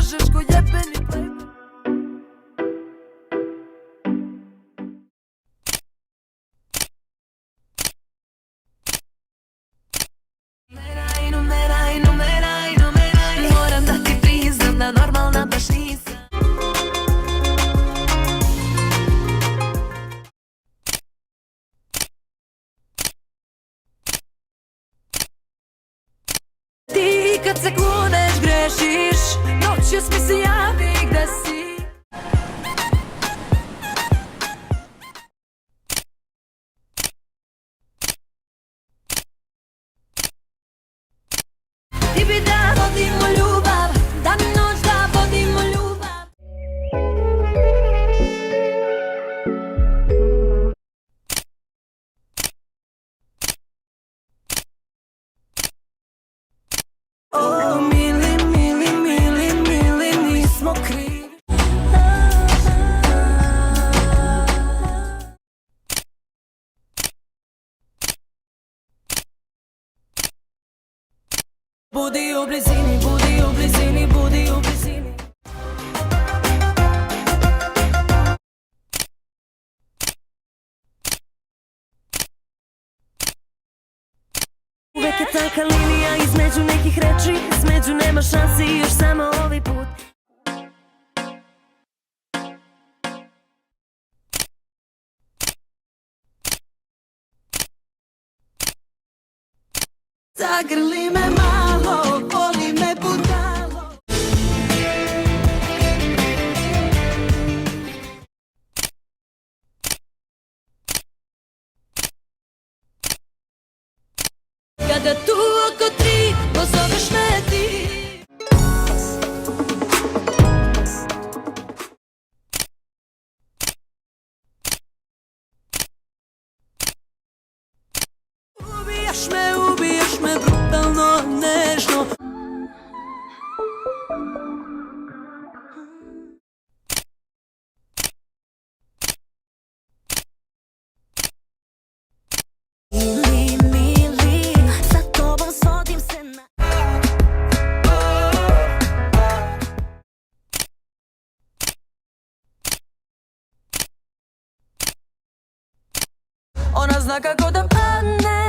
lažeš ko jebeni playboy. Moram da ti priznam da normalna baš nisam. Ti kad se kloneš grešiš, noćas mi se javi gde si. Ti bi da vodimo ljubav, dan i noć da vodimo ljubav. O, mili, mili, mili, mili, nismo krivi. Budi u blizini, budi u blizini, budi u blizini. Uvek je tanka linija između nekih reči, između nema šansi još samo ovaj put. Zagrli me malo, voli me budalo. Kada tu oko tri, pozoveš me ti. Ubijaš me brutalno, nežno. Mili, mili, sa tobom svodim se na... Ona zna kako da padne,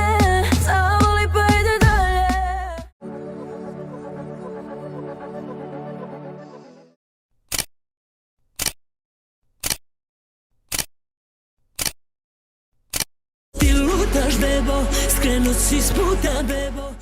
zavoli pa ide dalje. Ti lutaš bebo, skrenut si s puta bebo.